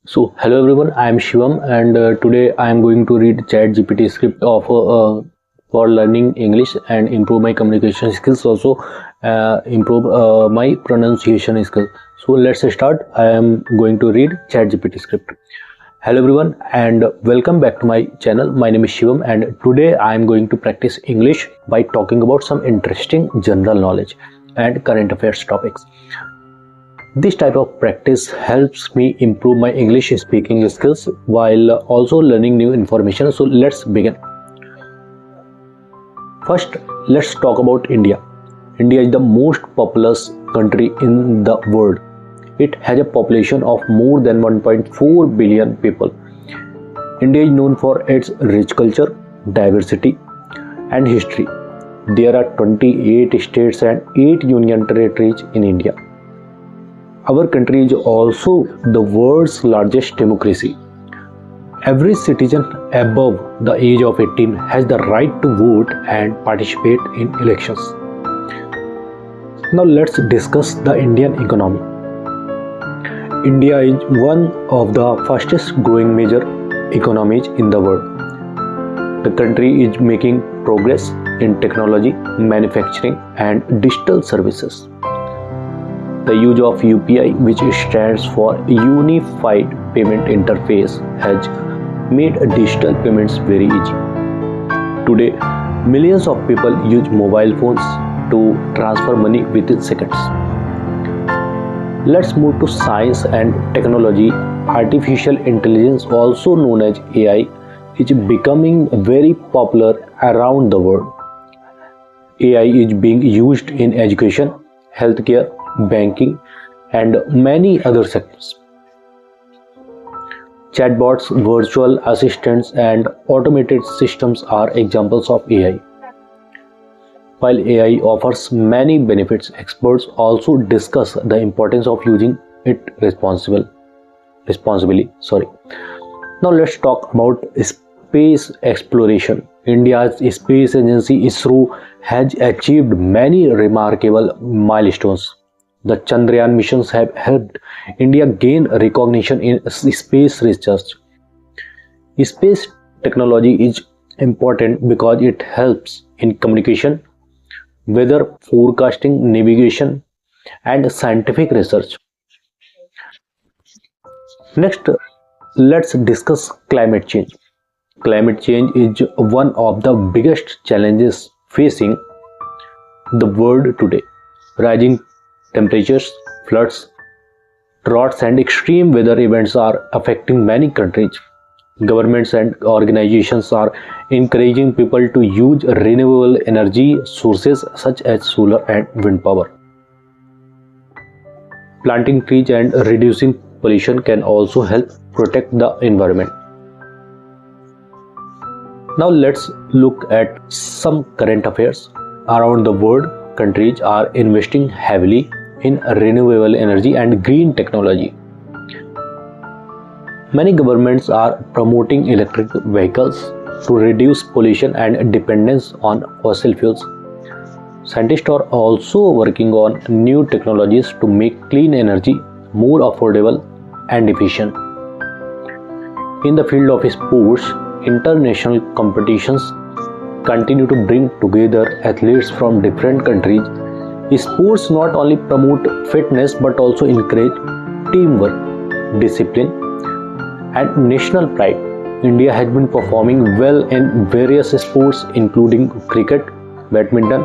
Hello everyone, I am Shivam, and today I am going to read ChatGPT script of for learning English and improve my communication skills, also improve my pronunciation skills. So let's start. I am going to read ChatGPT script. Hello everyone, and welcome back to my channel. My name is Shivam, and today I am going to practice English by talking about some interesting general knowledge and current affairs topics. This type of practice helps me improve my English speaking skills while also learning new information. So let's begin. First, let's talk about India. India is the most populous country in the world. It has a population of more than 1.4 billion people. India is known for its rich culture, diversity, and history. There are 28 states and 8 union territories in India. Our country is also the world's largest democracy. Every citizen above the age of 18 has the right to vote and participate in elections. Now let's discuss the Indian economy. India is one of the fastest growing major economies in the world. The country is making progress in technology, manufacturing, and digital services. The use of UPI, which stands for Unified Payment Interface, has made digital payments very easy. Today, millions of people use mobile phones to transfer money within seconds. Let's move to science and technology. Artificial intelligence, also known as AI, is becoming very popular around the world. AI is being used in education, healthcare, banking, and many other sectors. Chatbots, virtual assistants, and automated systems are examples of AI. While AI offers many benefits, experts also discuss the importance of using it responsibly. Now let's talk about space exploration. India's space agency ISRO has achieved many remarkable milestones. The Chandrayaan missions have helped India gain recognition in space research. Space technology is important because it helps in communication, weather forecasting, navigation, and scientific research. Next, let's discuss climate change. Climate change is one of the biggest challenges facing the world today. Rising temperatures, floods, droughts, and extreme weather events are affecting many countries. Governments and organizations are encouraging people to use renewable energy sources such as solar and wind power. Planting trees and reducing pollution can also help protect the environment. Now let's look at some current affairs. Around the world, countries are investing heavily in renewable energy and green technology. Many governments are promoting electric vehicles to reduce pollution and dependence on fossil fuels. Scientists are also working on new technologies to make clean energy more affordable and efficient. In the field of sports, international competitions continue to bring together athletes from different countries. Sports not only promote fitness but also encourage teamwork, discipline, and national pride. India has been performing well in various sports including cricket, badminton,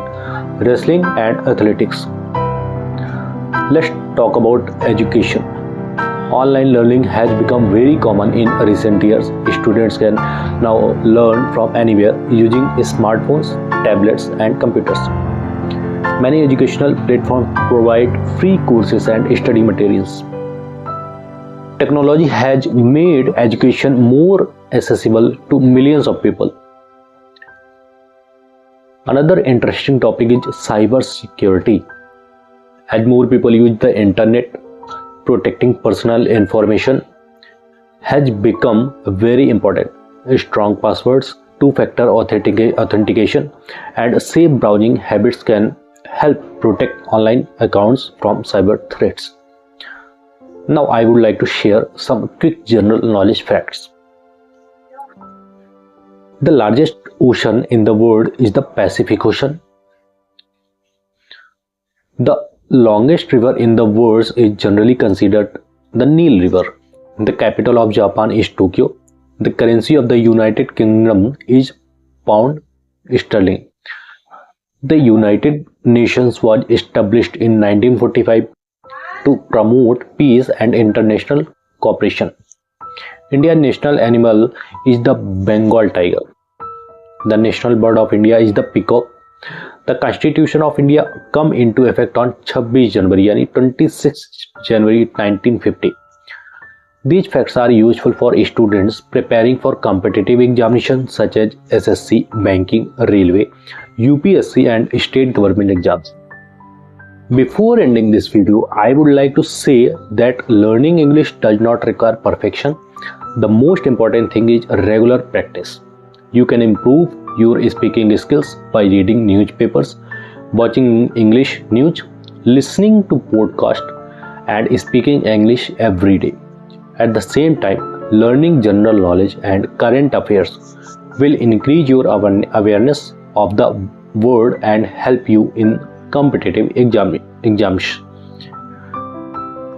wrestling, and athletics. Let's talk about education. Online learning has become very common in recent years. Students can now learn from anywhere using smartphones, tablets, and computers. Many educational platforms provide free courses and study materials. Technology has made education more accessible to millions of people. Another interesting topic is cyber security. As more people use the internet, protecting personal information has become very important. Strong passwords, two-factor authentication, and safe browsing habits can help protect online accounts from cyber threats. Now I would like to share some quick general knowledge facts. The largest ocean in the world is the Pacific Ocean. The longest river in the world is generally considered the Nile River. The capital of Japan is Tokyo. The currency of the United Kingdom is pound sterling. The United Nations was established in 1945 to promote peace and international cooperation. India's national animal is the Bengal tiger. The national bird of India is the peacock. The Constitution of India come into effect on 26 January, यानी 26 January 1950. These facts are useful for students preparing for competitive examinations such as SSC, banking, railway, UPSC and state government exams. Before ending this video, I would like to say that learning English does not require perfection. The most important thing is regular practice. You can improve your speaking skills by reading newspapers, watching English news, listening to podcasts, and speaking English every day. At the same time, learning general knowledge and current affairs will increase your awareness of the world and help you in competitive exams.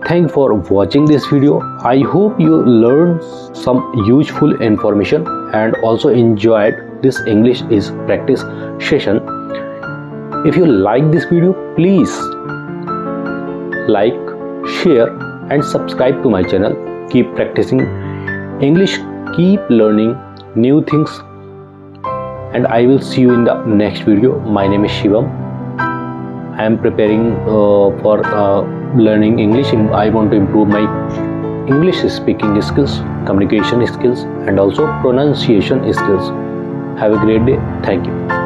Thanks for watching this video. I hope you learned some useful information and also enjoyed this English is practice session. If you like this video, please like, share and subscribe to my channel. Keep practicing English, keep learning new things, and I will see you in the next video. My name is Shivam. I am preparing for learning English. I want to improve my English speaking skills, communication skills and also pronunciation skills. Have a great day. Thank you.